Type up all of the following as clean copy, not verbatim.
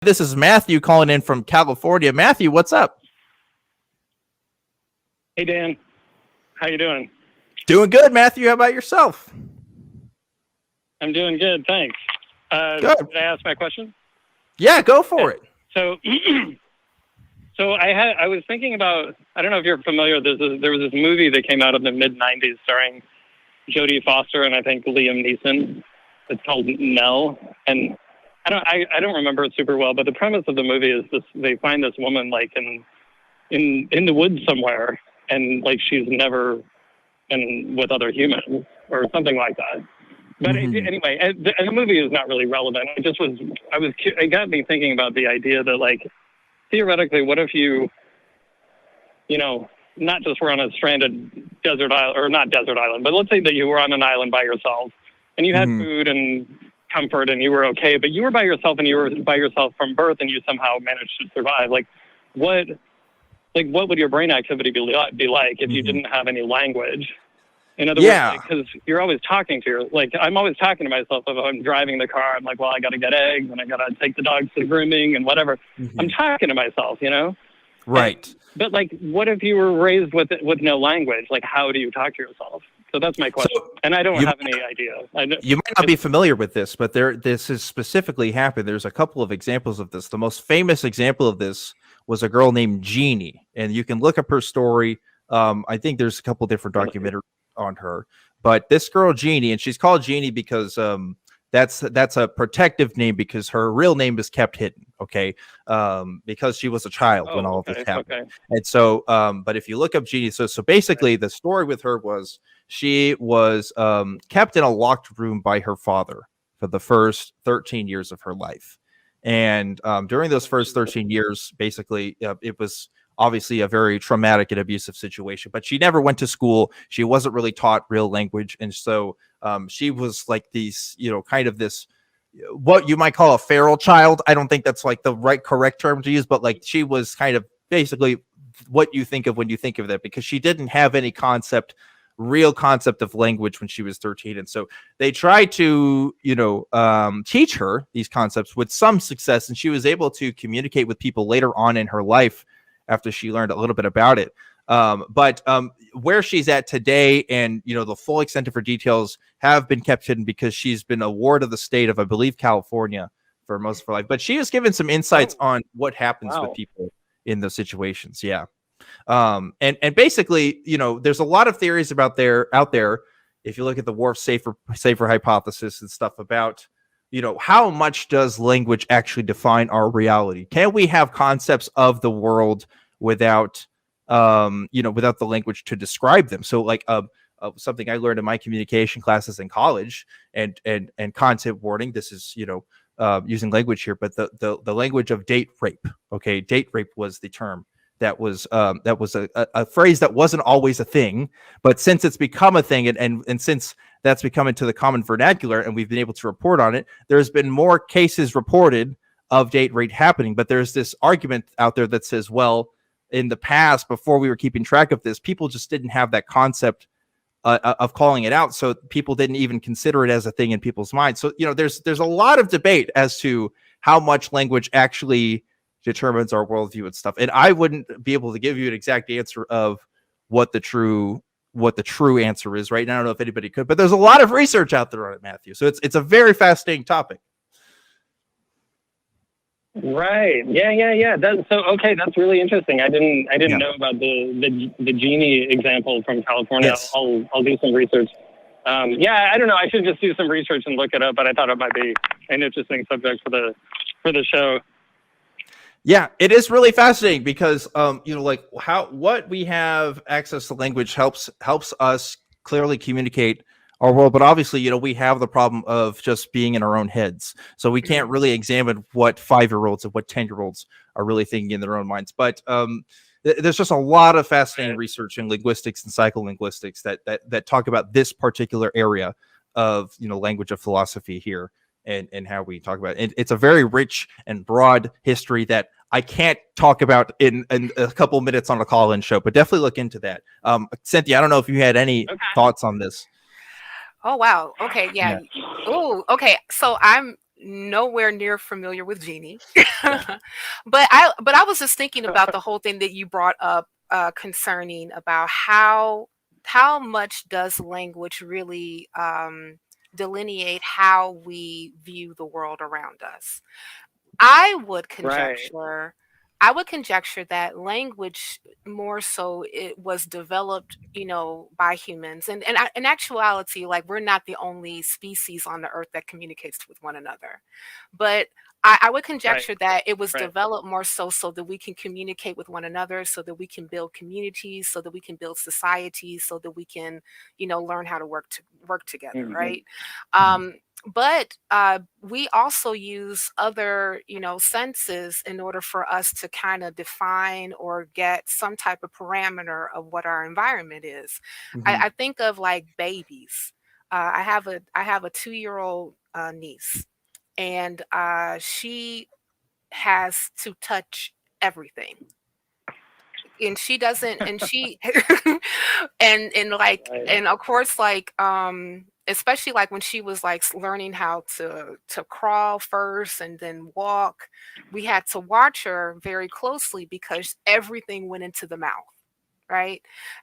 This is Matthew calling in from California. Matthew, what's up? Hey, Dan. How you doing? Doing good, Matthew. How about yourself? I'm doing good, thanks. Good. Did I ask my question? Yeah, go for it. So, I was thinking about. I don't know if you're familiar. There was this movie that came out in the mid '90s starring Jodie Foster and I think Liam Neeson. It's called Nell, and I don't remember it super well. But the premise of the movie is this: they find this woman like in the woods somewhere, and like she's never been with other humans or something like that. But anyway, the movie is not really relevant. It got me thinking about the idea that, like, theoretically, what if you not just were on a stranded desert island, or not desert island, but let's say that you were on an island by yourself and you had food and comfort and you were okay, but you were by yourself and you were by yourself from birth and you somehow managed to survive. Like, what would your brain activity be like if you didn't have any language? In other words, because you're always talking to I'm always talking to myself. If I'm driving the car, I'm like, well, I got to get eggs and I got to take the dogs to grooming and whatever. I'm talking to myself, Right. But like, what if you were raised with no language? Like, how do you talk to yourself? So that's my question. And I don't have any idea. You might not be familiar with this, but this has specifically happened. There's a couple of examples of this. The most famous example of this was a girl named Jeannie, and you can look up her story. I think there's a couple different documentaries on her, but this girl Jeannie, and she's called Jeannie because that's a protective name because her real name is kept hidden, because she was a child when all of this happened. And so but if you look up Jeannie, so basically the story with her was she was kept in a locked room by her father for the first 13 years of her life. And during those first 13 years, basically it was obviously a very traumatic and abusive situation, but she never went to school. She wasn't really taught real language. And so she was like these, kind of this, what you might call a feral child. I don't think that's like the correct term to use, but like she was kind of basically what you think of when you think of that, because she didn't have any real concept of language when she was 13. And so they tried to, teach her these concepts with some success. And she was able to communicate with people later on in her life after she learned a little bit about it. But where she's at today and, the full extent of her details have been kept hidden because she's been a ward of the state of, I believe, California for most of her life. But she has given some insights on what happens with people in those situations. Yeah. And basically, there's a lot of theories out there. If you look at the Whorf safer hypothesis and stuff about, how much does language actually define our reality? Can we have concepts of the world without the language to describe them? So like something I learned in my communication classes in college and content warning, this is, using language here, but the language of date rape. Okay. Date rape was the term that was a phrase that wasn't always a thing, but since it's become a thing and since that's become into the common vernacular and we've been able to report on it, there's been more cases reported of date rape happening. But there's this argument out there that says, well, in the past, before we were keeping track of this, people just didn't have that concept of calling it out. So people didn't even consider it as a thing in people's minds. So, there's a lot of debate as to how much language actually determines our worldview and stuff. And I wouldn't be able to give you an exact answer of what the true answer is right now. I don't know if anybody could, but there's a lot of research out there on it, Matthew. So it's a very fascinating topic. Right. Yeah. That's really interesting. I didn't know about the Genie example from California. Yes. I'll do some research. I don't know. I should just do some research and look it up, but I thought it might be an interesting subject for the show. Yeah, it is really fascinating because, what we have access to language helps us clearly communicate our world. But obviously, we have the problem of just being in our own heads. So we can't really examine what 5-year-olds and what 10-year-olds are really thinking in their own minds. But there's just a lot of fascinating research in linguistics and psycholinguistics that talk about this particular area of, language of philosophy here. And how we talk about it. It's a very rich and broad history that I can't talk about in a couple minutes on a call-in show, but definitely look into that. Cynthia, I don't know if you had any thoughts on this. Oh, wow. Okay. Yeah. Oh, okay. So I'm nowhere near familiar with Jeannie. Yeah. But I was just thinking about the whole thing that you brought up concerning about how much does language really delineate how we view the world around us. I would Right. conjecture I would conjecture that language more so it was developed, by humans. And in actuality, like we're not the only species on the earth that communicates with one another. But I would Right. conjecture that it was Right. developed more so that we can communicate with one another, so that we can build communities, so that we can build societies, so that we can, learn how to work together, Hmm. right? Mhm. Um, but we also use other, senses in order for us to kind of define or get some type of parameter of what our environment is. Mhm. I think of like babies. I have a 2-year old niece, and she has to touch everything, and she doesn't, and she and like, Right. and of course, like especially like when she was like learning how to crawl first and then walk, we had to watch her very closely because everything went into the mouth, right?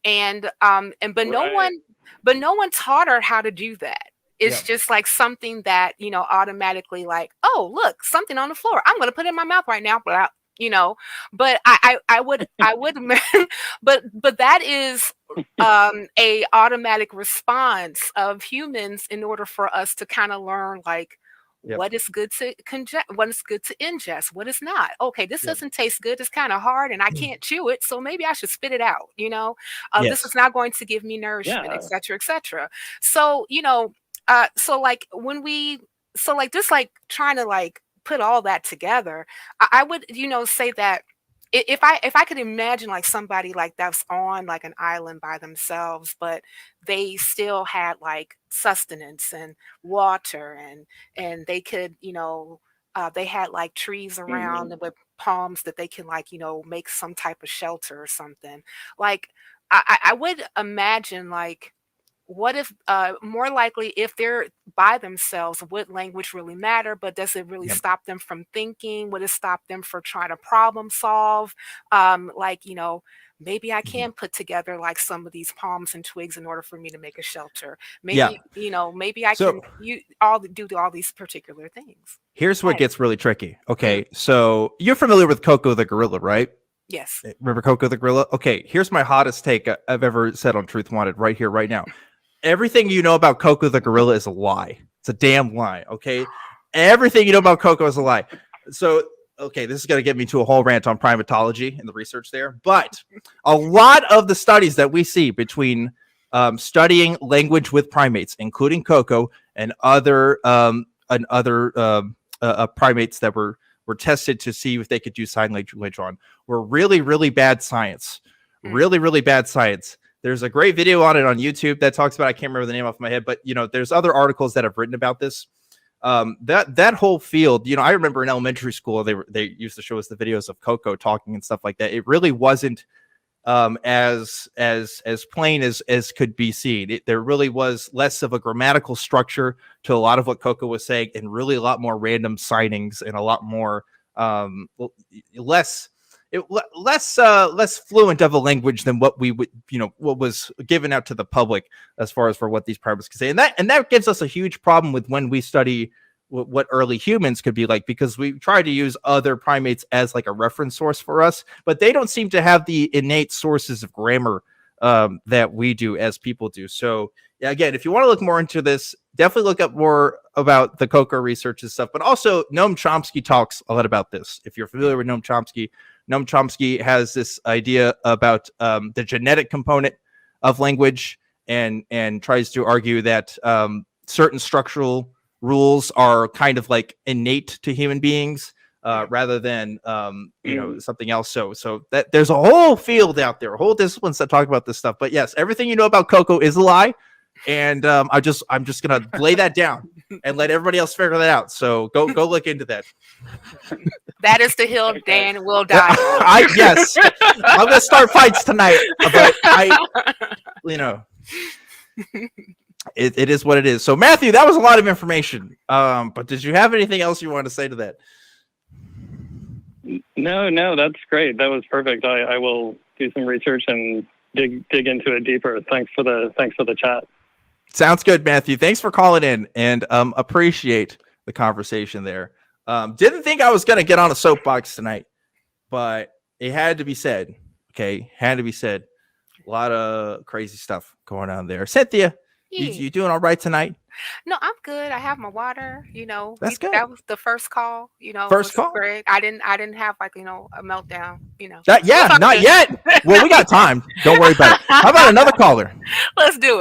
And Right. but no one taught her how to do that. Yeah. It's just like something that, automatically, like, oh, look, something on the floor, I'm going to put it in my mouth right now, but you know but I would but that is a automatic response of humans in order for us to kind of learn, like, Yep. what is good to ingest, what is not. Okay, this Yep. doesn't taste good, it's kind of hard and I can't chew it, so maybe I should spit it out. This Yes. is not going to give me nourishment, Yeah. etc., etc. So, so like when we so like just like trying to like put all that together, I would, say that if I could imagine like somebody like that's on like an island by themselves, but they still had like sustenance and water, and they could, they had like trees around Hmm. with palms that they can, like, make some type of shelter or something. Like I would imagine, like, what if, more likely, if they're by themselves, would language really matter? But does it really Yep. stop them from thinking? Would it stop them from trying to problem solve? Like, maybe I Mhm. can put together like some of these palms and twigs in order for me to make a shelter. Yeah. Maybe I So can do all these particular things. here's what Right. gets really tricky. Mm, Okay, so you're familiar with Coco the gorilla, right? yes. Remember Coco the gorilla? Okay, here's my hottest take I've ever said on Truth Wanted right here, right now. Everything you know about Coco the gorilla is a lie. It's a damn lie. Okay, everything you know about Coco is a lie. So, okay, this is going to get me to a whole rant on primatology and the research there. But a lot of the studies that we see between studying language with primates, including Coco and other primates that were tested to see if they could do sign language on, were really, really bad science. Mm, Really, really bad science. There's a great video on it on YouTube that talks about, I can't remember the name off my head, but there's other articles that have written about this. That whole field, I remember in elementary school they used to show us the videos of Coco talking and stuff like that. It really wasn't as plain as could be seen. There really was less of a grammatical structure to a lot of what Coco was saying, and really a lot more random signings and a lot more less less fluent of a language than what we would, what was given out to the public as far as for what these primates could say. And that gives us a huge problem with when we study what early humans could be like, because we try to use other primates as like a reference source for us, but they don't seem to have the innate sources of grammar that we do as people do. So yeah, again, if you want to look more into this, definitely look up more about the Coco research and stuff. But also, Noam Chomsky talks a lot about this. If you're familiar with Noam Chomsky has this idea about the genetic component of language, and tries to argue that certain structural rules are kind of like innate to human beings, rather than Mm. something else. So that there's a whole field out there, whole disciplines that talk about this stuff. But yes, everything you know about Coco is a lie, and I'm just gonna lay that down and let everybody else figure that out. So go look into that. that is the hill Okay. Dan will die on. Yes, I'm gonna start fights tonight, but I. it is what it is. So Matthew, that was a lot of information. But did you have anything else you want to say to that? No, that's great. That was perfect. I will do some research and dig into it deeper. Thanks for the chat. Sounds good, Matthew. Thanks for calling in, and appreciate the conversation there. Didn't think I was going to get on a soapbox tonight, but it had to be said. Okay, had to be said. A lot of crazy stuff going on there. Cynthia, you doing all right tonight? No, I'm good. I have my water. That's good. That was the first call. First call. Great. I didn't have like a meltdown. Not yet. Well, we got time. Don't worry about it. How about another caller? Let's do it.